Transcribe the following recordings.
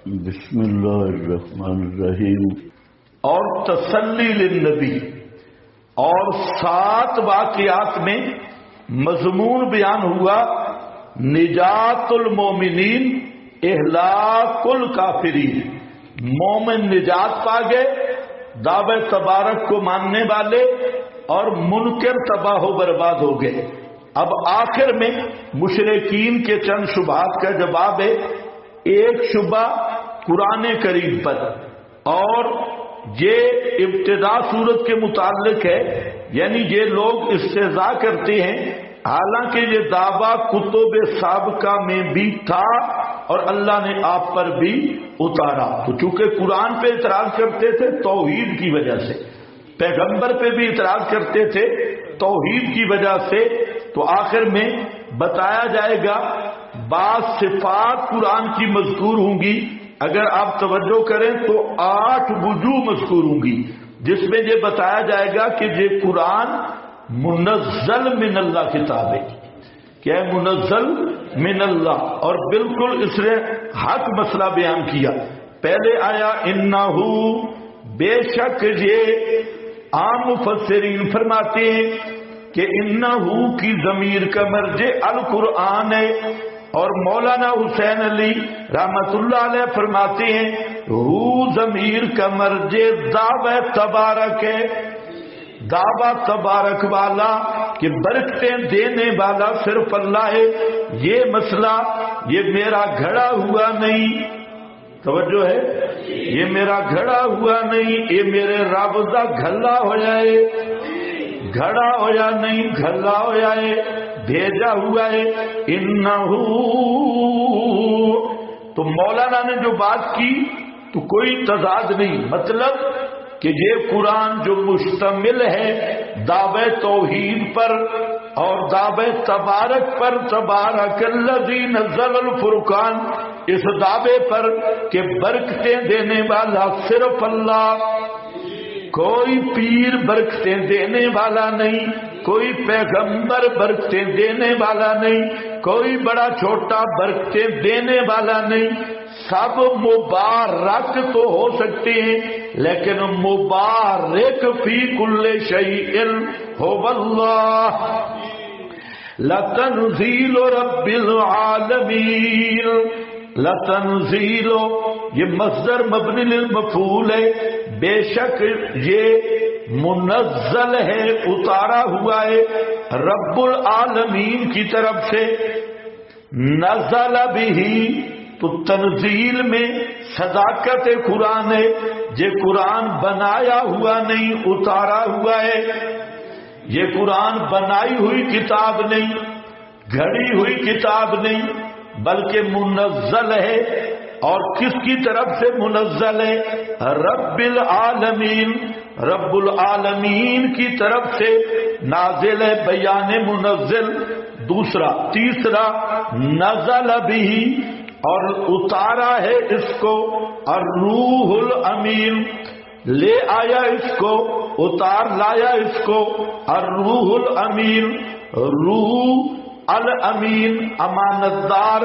بسم اللہ الرحمن الرحیم۔ اور تسلی للنبی، اور 7 واقعات میں مضمون بیان ہوا نجات المومنین اہلاک الکافرین۔ مومن نجات پا گئے، دعوی تبارک کو ماننے والے، اور منکر تباہ و برباد ہو گئے۔ اب آخر میں مشرکین کے چند شبہات کا جواب ہے۔ ایک شبہ قرآن کریم پر، اور یہ ابتدا صورت کے متعلق ہے، یعنی یہ لوگ استہزاء کرتے ہیں حالانکہ یہ دعویٰ کتب سابقہ میں بھی تھا اور اللہ نے آپ پر بھی اتارا۔ تو چونکہ قرآن پہ اعتراض کرتے تھے توحید کی وجہ سے، پیغمبر پہ بھی اعتراض کرتے تھے توحید کی وجہ سے، تو آخر میں بتایا جائے گا بعض صفات قرآن کی مذکور ہوں گی۔ اگر آپ توجہ کریں تو 8 وجوہ مذکور ہوں گی، جس میں یہ بتایا جائے گا کہ یہ قرآن منزل من اللہ کتاب ہے، کیا ہے؟ منزل من اللہ، اور بالکل اس نے حق مسئلہ بیان کیا۔ پہلے آیا انہو، بے شک یہ عام مفسرین فرماتے ہیں کہ انہو کی ضمیر کا مرجع القرآن ہے، اور مولانا حسین علی رحمت اللہ علیہ فرماتے ہیں ہو ضمیر کا مرجع دعوی تبارک ہے، دعوی تبارک والا کہ برکتیں دینے والا صرف اللہ ہے۔ یہ مسئلہ یہ میرا گھڑا ہوا نہیں، توجہ ہے، یہ میرا گھڑا ہوا نہیں، یہ میرے رب دا گھلا ہو جائے، گھڑا ہو یا نہیں، گھلا ہو جائے، بھیجا ہوا ہے۔ انہو، تو مولانا نے جو بات کی تو کوئی تضاد نہیں، مطلب کہ یہ قرآن جو مشتمل ہے دعوی توحید پر اور دعوی تبارک پر، تبارک الذی نزل الفرقان، اس دعوے پر کہ برکتیں دینے والا صرف اللہ، کوئی پیر برکتیں دینے والا نہیں، کوئی پیغمبر برکتیں دینے والا نہیں، کوئی بڑا چھوٹا برکتیں دینے والا نہیں، سب مبارک تو ہو سکتے ہیں لیکن مبارک فی کل شیء هو اللہ۔ لتنزیل رب العالمین، لتنزیل یہ مصدر مبنی للمفعول ہے، بے شک یہ منزل ہے، اتارا ہوا ہے رب العالمین کی طرف سے۔ نزل بھی، تو تنزیل میں صداقت قرآن ہے، یہ قرآن بنایا ہوا نہیں، اتارا ہوا ہے۔ یہ قرآن بنائی ہوئی کتاب نہیں، گھڑی ہوئی کتاب نہیں، بلکہ منزل ہے۔ اور کس کی طرف سے منزل ہے؟ رب العالمین، رب العالمین کی طرف سے نازل ہے، بیان منزل۔ دوسرا، تیسرا، نزل بھی، اور اتارا ہے اس کو الروح الامین، لے آیا اس کو، اتار لایا اس کو الروح الامین، روح الامین امانت دار۔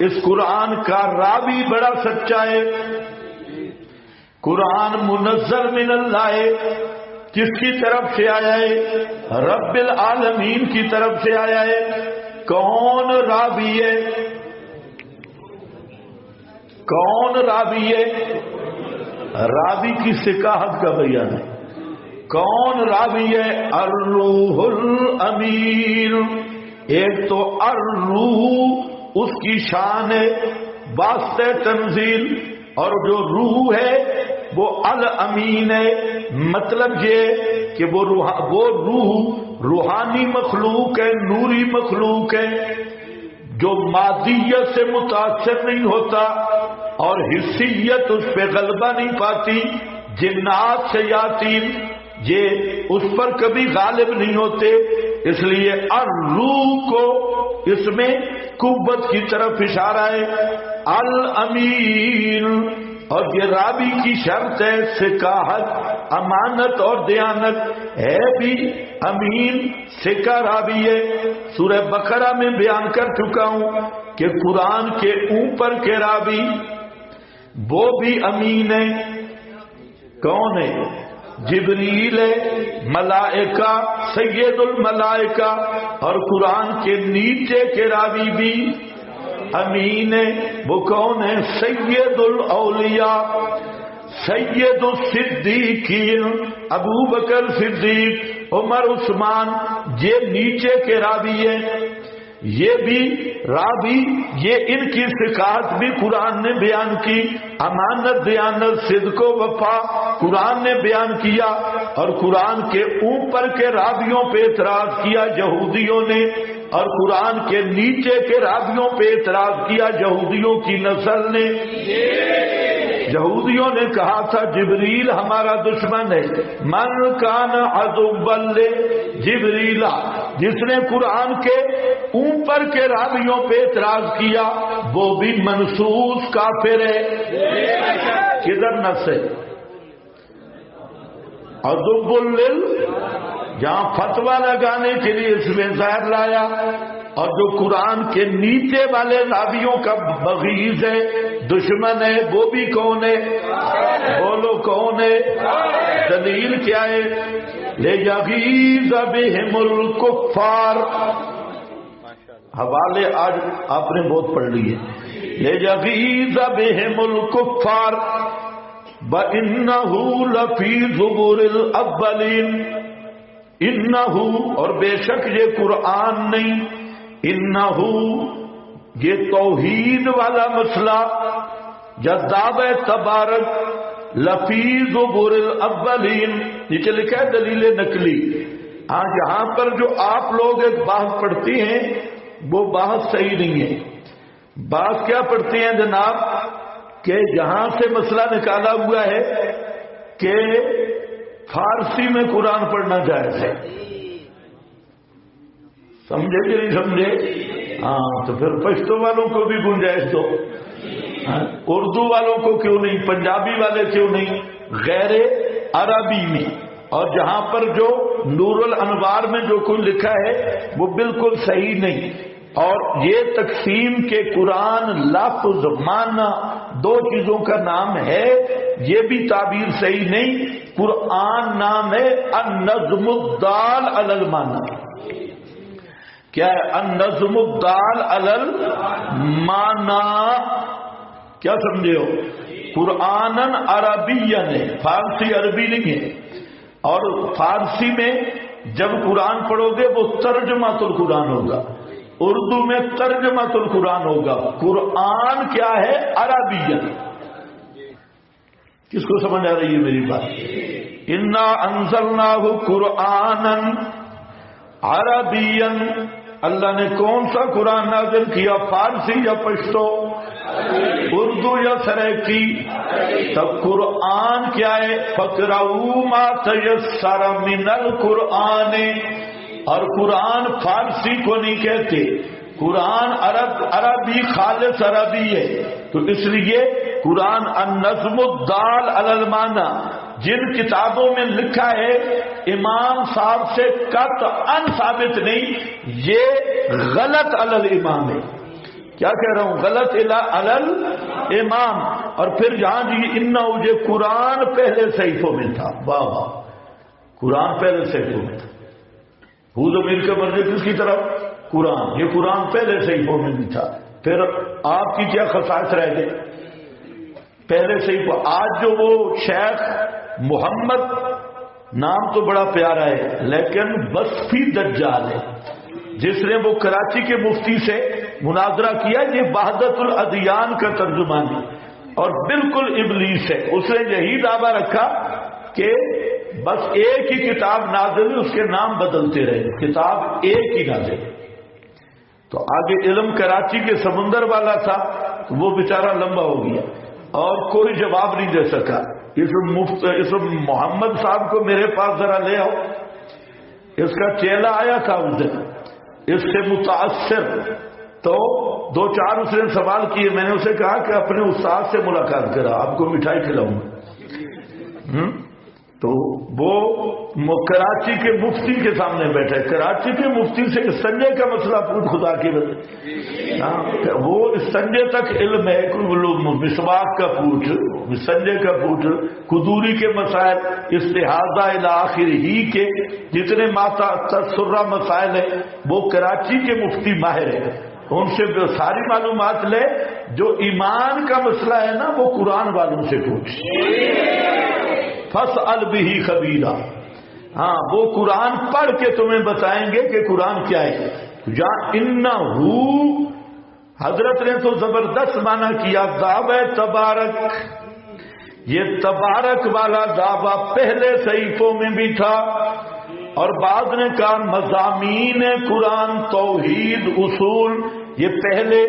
اس قرآن کا راوی بڑا سچا ہے۔ قرآن منزل من اللہ ہے، کس کی طرف سے آیا ہے؟ رب العالمین کی طرف سے آیا ہے۔ کون راوی ہے؟ کون راوی ہے؟ راوی کی ثقاہت کا بیان ہے۔ کون راوی ہے؟ الروح الامین۔ ایک تو الروح اس کی شان ہے، واسطہ تنزیل، اور جو روح ہے وہ الامین ہے۔ مطلب یہ کہ وہ روح روحانی مخلوق ہے، نوری مخلوق ہے، جو مادیت سے متاثر نہیں ہوتا اور حسیت اس پہ غلبہ نہیں پاتی۔ جنات شیاطین یہ اس پر کبھی غالب نہیں ہوتے، اس لیے الروح کو اس میں قوت کی طرف اشارہ ہے۔ الامین، اور یہ راوی کی شرط ہے ثقاہت، امانت اور دیانت ہے بھی امین، ثقہ راوی ہے۔ سورہ بقرہ میں بیان کر چکا ہوں کہ قرآن کے اوپر کے راوی وہ بھی امین ہے. کون ہے؟ جبریل ہے، ملائکہ سید الملائکہ. اور قرآن کے نیچے کے راوی بھی امین ہے. وہ کون ہے؟ سید الاولیاء، سید الصدیقین، ابو بکر صدیق، عمر، عثمان. یہ نیچے کے راوی ہیں. یہ بھی راوی، یہ ان کی ثقات بھی قرآن نے بیان کی. امانت، دیانت، صدق و وفا قرآن نے بیان کیا. اور قرآن کے اوپر کے راویوں پہ اعتراض کیا یہودیوں نے، اور قرآن کے نیچے کے راویوں پہ اعتراض کیا یہودیوں کی نسل نے. یہودیوں نے کہا تھا جبریل ہمارا دشمن ہے. من کان عدوا لجبریل، جس نے قرآن کے اوپر کے راویوں پہ اعتراض کیا وہ بھی منصوص کافر ہے. کدھر نص ہے؟ عدو لل، جہاں فتویٰ لگانے کے لیے اس میں ظاہر لایا. اور جو قرآن کے نیچے والے راویوں کا بغیض ہے، دشمن ہے، وہ بھی کون ہے؟ بولو کون ہے؟ دلیل کیا ہے؟ لِيَغِيظَ بِهِمُ الْكُفَّارَ. حوالے آج آپ نے بہت پڑھ لیے. لِيَغِيظَ بِهِمُ الْكُفَّارَ وَإِنَّهُ لَفِي زُبُرِ الْأَوَّلِينَ. انہو، اور بے شک یہ قرآن نہیں، انہو یہ توحید والا مسئلہ یا دعوی تبارک لفی زبور الاولین. نیچے لکھا ہے دلیل نقلی. ہاں یہاں پر جو آپ لوگ ایک بحث پڑھتی ہیں وہ بحث صحیح نہیں ہے. بحث کیا پڑھتی ہیں جناب کہ یہاں سے مسئلہ نکالا ہوا ہے کہ فارسی میں قرآن پڑھنا جائز ہے. سمجھے کہ نہیں سمجھے؟ ہاں تو پھر پشتو والوں کو بھی گنجائش دو. اردو والوں کو کیوں نہیں؟ پنجابی والے کیوں نہیں؟ غیر عربی میں. اور جہاں پر جو نور الانوار میں جو کچھ لکھا ہے وہ بالکل صحیح نہیں. اور یہ تقسیم کے قرآن لفظ معنی دو چیزوں کا نام ہے، یہ بھی تعبیر صحیح نہیں. قرآن نام ہے النظم الدال علی المعنی. کیا ہے؟ النظم الدال علی المعنی. کیا سمجھے ہو؟ قرآن عربین ہے، فارسی عربی نہیں ہے. اور فارسی میں جب قرآن پڑھو گے وہ ترجمۃ القرآن ہوگا، اردو میں ترجمۃ القرآن ہوگا. قرآن کیا ہے؟ عربین. کس کو سمجھ آ رہی ہے میری بات؟ انا انزلناہ قرآنا عربیا. اللہ نے کون سا قرآن نازل کیا؟ فارسی یا پشتو؟ اردو یا سریکی؟ تب قرآن کیا ہے؟ فَقْرَؤُوا مَا تَيَسَّرَ مِنَ الْقُرْآنِ. اور قرآن فارسی کو نہیں کہتے، قرآن عربی خالص عربی ہے. تو اس لیے قرآن النظم الدال علی المعنی جن کتابوں میں لکھا ہے امام صاحب سے قطعاً ثابت نہیں، یہ غلط علی الامام ہے. کیا کہہ رہا ہوں؟ غلط علی الامام. اور پھر جہاں جی انہو یہ قرآن پہلے صحیفوں میں تھا. واہ واہ، قرآن پہلے صحیفوں میں تھا. حوض و میر کا مرجع کس کی طرف؟ قرآن. یہ قرآن پہلے صحیفوں میں بھی تھا. پھر آپ کی کیا خصائص رہ گئے پہلے صحیفوں؟ آج جو وہ شیخ محمد نام تو بڑا پیارا ہے لیکن وصفی دجال ہے، جس نے وہ کراچی کے مفتی سے مناظرہ کیا، یہ وحدت الادیان کا ترجمان ہے اور بالکل ابلیس ہے. اس نے یہی دعویٰ رکھا کہ بس ایک ہی کتاب نازل، اس کے نام بدلتے رہے، کتاب ایک ہی نازل. تو آگے علم کراچی کے سمندر والا تھا، وہ بیچارہ لمبا ہو گیا اور کوئی جواب نہیں دے سکا. اس محمد صاحب کو میرے پاس ذرا لے آؤ. اس کا چیلا آیا تھا اس دن، اس سے متاثر، تو دو چار اس نے سوال کیے. میں نے اسے کہا کہ اپنے استاد سے ملاقات کرا، آپ کو مٹھائی کھلاؤں گا. تو وہ کراچی کے مفتی کے سامنے بیٹھے، کراچی کے مفتی سے استنجے کا مسئلہ پوچھ، خدا کی وجہ وہ استنجے تک علم ہے، مسواک کا پوچھ، استنجے کا پوچھ، قدوری کے مسائل، استحاضہ الی آخر ہی کے جتنے ماتا تسرہ مسائل ہیں وہ کراچی کے مفتی ماہر ہیں، ان سے ساری معلومات لے۔ جو ایمان کا مسئلہ ہے نا وہ قرآن والوں سے پوچھ، فاسأل بہ خبیرا، ہاں وہ قرآن پڑھ کے تمہیں بتائیں گے کہ قرآن کیا ہے۔ جہاں انہو حضرت نے تو زبردست معنی کیا، دعوی تبارک، یہ تبارک والا دعویٰ پہلے صحیفوں میں بھی تھا، اور بعد نے کہا مضامین قرآن توحید اصول یہ پہلے،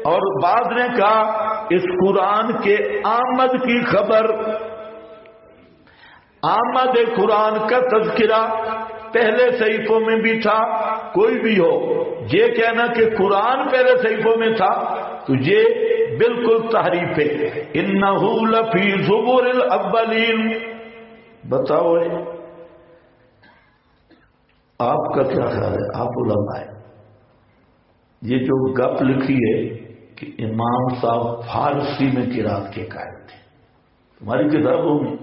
اور بعد نے کہا اس قرآن کے آمد کی خبر، آمد قرآن کا تذکرہ پہلے صحیفوں میں بھی تھا۔ کوئی بھی ہو یہ کہنا کہ قرآن پہلے صحیفوں میں تھا تو یہ بالکل تحریف ہے۔ انہو لفی زبر الاولین، بتاؤ آپ کا کیا خیال ہے؟ آپ علماء ہیں، یہ جو گپ لکھی ہے کہ امام صاحب فارسی میں قرات کے قائل تھے تمہاری کتابوں میں،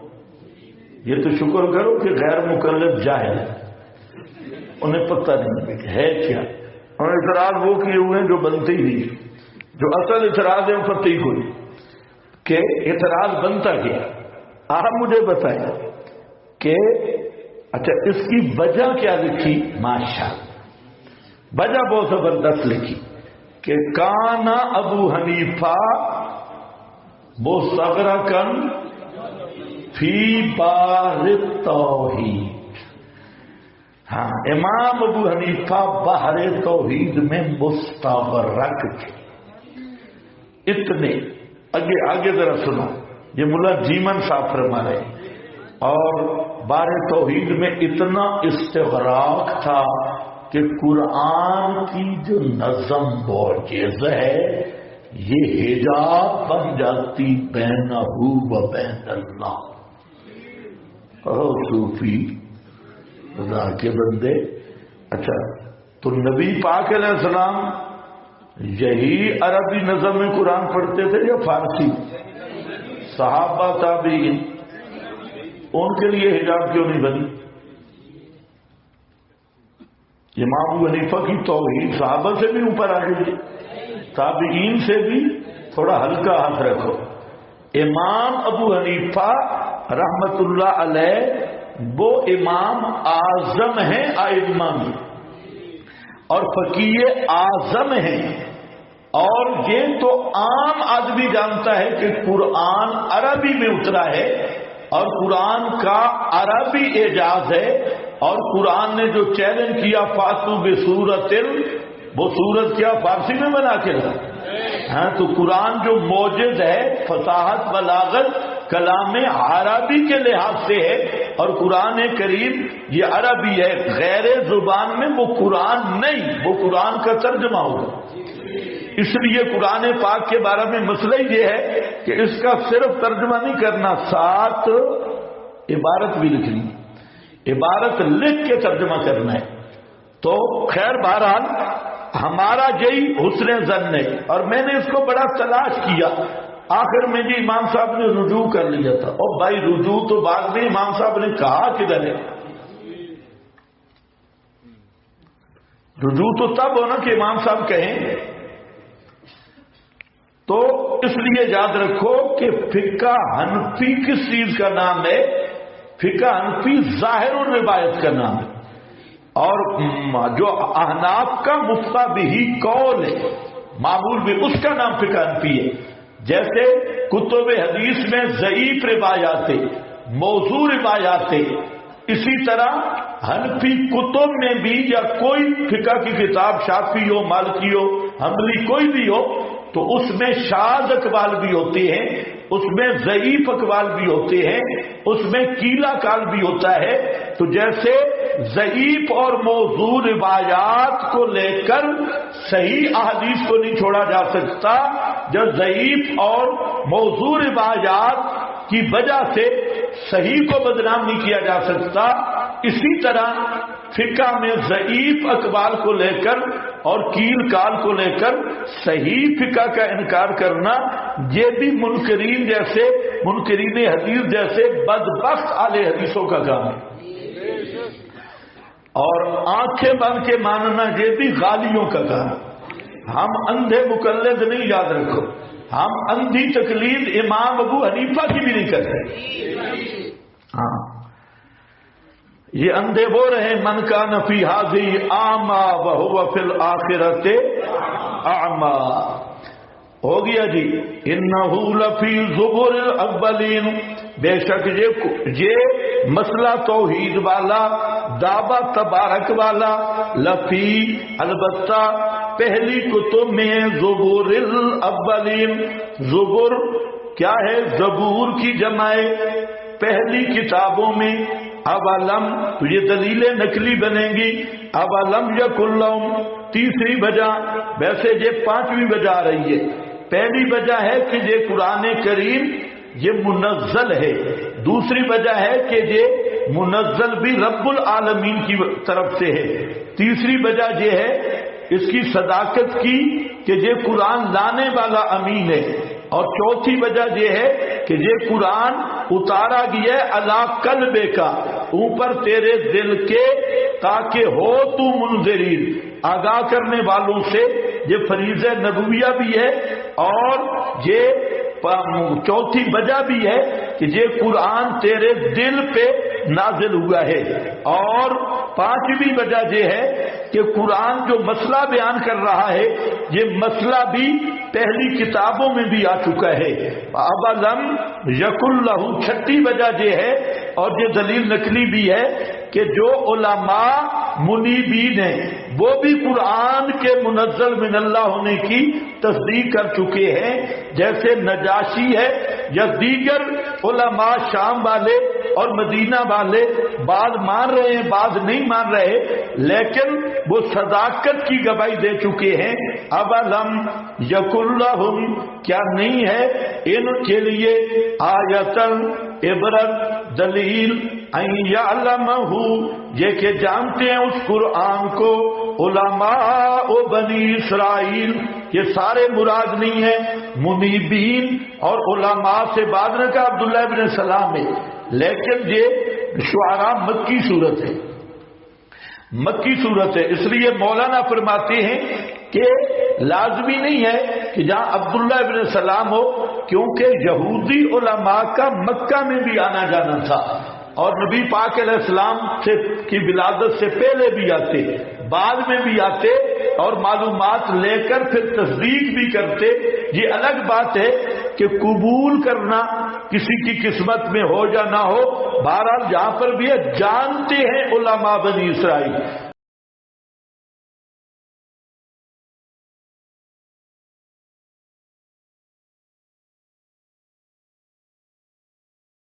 یہ تو شکر کرو کہ غیر مکلف جاہل ہے، انہیں پتہ نہیں ہے کیا، اور اعتراض وہ کیے ہوئے ہیں جو بنتے ہی نہیں، جو اصل اعتراض ہے وہ پتہ ہی کوئی کہ اعتراض بنتا کیا۔ آپ مجھے بتائیں کہ اچھا اس کی وجہ کیا لکھی؟ ماشاءاللہ وجہ بہت زبردست لکھی کہ کانا ابو حنیفہ مستغرقاً فی بحر التوحید، ہاں امام ابو حنیفہ بحر توحید میں مستغرق تھے۔ اتنے آگے ذرا سنو، یہ ملا جیمن صاحب فرما رہے، اور بحر توحید میں اتنا استغراق تھا کہ قرآن کی جو نظم معجز ہے یہ حجاب بن جاتی بینہ و بین اللہ۔ او صوفی خدا کے بندے، اچھا تو نبی پاک علیہ السلام یہی عربی نظم میں قرآن پڑھتے تھے یا فارسی؟ صحابہ تابعین، ان کے لیے حجاب کیوں نہیں بنی؟ امام ابو حنیفہ کی توحید صحابہ سے بھی اوپر آ گئی، تابعین سے بھی تھوڑا ہلکا ہاتھ رکھو۔ امام ابو حنیفہ رحمت اللہ علیہ وہ امام اعظم ہیں ائمہ میں، اور فقیہ اعظم ہیں، اور یہ تو عام آدمی جانتا ہے کہ قرآن عربی میں اترا ہے، اور قرآن کا عربی اعجاز ہے، اور قرآن نے جو چیلنج کیا فاتو بسورۃ، وہ سورت کیا فارسی میں بنا کے رکھا، ہاں تو قرآن جو معجز ہے، فصاحت بلاغت کلام عربی کے لحاظ سے ہے، اور قرآن کریم یہ عربی ہے، غیر زبان میں وہ قرآن نہیں، وہ قرآن کا ترجمہ ہوگا۔ اس لیے قرآن پاک کے بارے میں مسئلہ یہ ہے کہ اس کا صرف ترجمہ نہیں کرنا، ساتھ عبارت بھی لکھنی، عبارت لکھ کے ترجمہ کرنا ہے۔ تو خیر بہرحال ہمارا یہی حسن ظن ہے، اور میں نے اس کو بڑا تلاش کیا، آخر میں جی امام صاحب نے رجوع کر لیا تھا۔ اور بھائی رجوع تو بعد میں امام صاحب نے کہا کدھر ہے؟ رجوع تو تب ہونا کہ امام صاحب کہیں۔ تو اس لیے یاد رکھو کہ فقہ حنفی کس چیز کا نام ہے؟ فقہ حنفی ظاہر الروایت کا نام ہے، اور جو احناف کا مفتہ بہ قول ہے، معمول بھی اس کا نام فقہ حنفی ہے۔ جیسے کتب حدیث میں ضعیف روایات، موضوع روایات، اسی طرح حنفی کتب میں بھی یا کوئی فقہ کی کتاب، شافعی ہو، مالکی ہو، حنبلی کوئی بھی ہو، تو اس میں شاذ اقوال بھی ہوتے ہیں، اس میں ضعیف اقوال بھی ہوتے ہیں، اس میں کیلا کال بھی ہوتا ہے۔ تو جیسے ضعیف اور موضوع روایات کو لے کر صحیح احادیث کو نہیں چھوڑا جا سکتا، جب ضعیف اور موضوع روایات کی وجہ سے صحیح کو بدنام نہیں کیا جا سکتا، اسی طرح فقہ میں ضعیف اقوال کو لے کر اور کیل کال کو لے کر صحیح فقہ کا انکار کرنا، یہ بھی منکرین جیسے، منکرین حدیث جیسے بدبخت اہل حدیثوں کا کام ہے۔ اور آنکھیں بند کے ماننا یہ بھی غالیوں کا کام ہے۔ ہم اندھے مقلد نہیں، یاد رکھو، ہم اندھی تقلید امام ابو حنیفہ کی بھی نہیں کرتے۔ ہاں، یہ اندھے وہ رہے من کان فی ھذہ اعمی وہو فی الآخرۃ اعمی۔ ہو گیا جی، انہ لفی زبر الاولین، بے شک یہ مسئلہ توحید والا، دعویٰ تبارک والا، لفی البتہ پہلی کتب میں، زبور الاولین، زبر کیا ہے؟ زبور کی جمع پہلی کتابوں میں، اولم تو یہ دلیل نقلی بنے گی، اولم یکن لہم، تیسری وجہ، ویسے یہ پانچویں وجہ آ رہی ہے۔ پہلی وجہ ہے کہ یہ قرآن کریم یہ منزل ہے، دوسری وجہ ہے کہ یہ منزل بھی رب العالمین کی طرف سے ہے، تیسری وجہ یہ ہے اس کی صداقت کی کہ یہ قرآن لانے والا امین ہے، اور چوتھی وجہ یہ ہے کہ یہ قرآن اتارا گیا ہے علی قلبے کا، اوپر تیرے دل کے، تاکہ ہو تو منذرین، آگاہ کرنے والوں سے۔ یہ فریضہ نبویہ بھی ہے، اور یہ چوتھی وجہ بھی ہے کہ یہ قرآن تیرے دل پہ نازل ہوا ہے، اور پانچویں وجہ یہ ہے کہ قرآن جو مسئلہ بیان کر رہا ہے یہ مسئلہ بھی پہلی کتابوں میں بھی آ چکا ہے۔ اولم یکن لہ، چھٹی وجہ یہ ہے، اور یہ دلیل نقلی بھی ہے کہ جو علماء منیبین ہیں وہ بھی قرآن کے منزل من اللہ ہونے کی تصدیق کر چکے ہیں، جیسے نجاشی ہے یا دیگر علماء شام والے اور مدینہ والے، بعض مان رہے ہیں بعض نہیں مان رہے، لیکن وہ صداقت کی گواہی دے چکے ہیں۔ اولم یکن لہم، کیا نہیں ہے ان کے لیے آیتن، عبرت، دلیل، ان یعلمہ، یہ کہ جانتے ہیں اس قرآن کو علماء بنی اسرائیل، یہ سارے مراد نہیں ہیں، منیبین اور علماء سے بعد نے کہا عبداللہ ابن سلام ہے، لیکن یہ شعراء مکی صورت ہے، مکی صورت ہے، اس لیے مولانا فرماتے ہیں کہ لازمی نہیں ہے کہ جہاں عبداللہ ابن سلام ہو، کیونکہ یہودی علماء کا مکہ میں بھی آنا جانا تھا، اور نبی پاک علیہ السلام کی ولادت سے پہلے بھی آتے، بعد میں بھی آتے، اور معلومات لے کر پھر تصدیق بھی کرتے۔ یہ الگ بات ہے کہ قبول کرنا کسی کی قسمت میں ہو یا نہ ہو، بہرحال جہاں پر بھی ہے جانتے ہیں علماء بنی اسرائیل،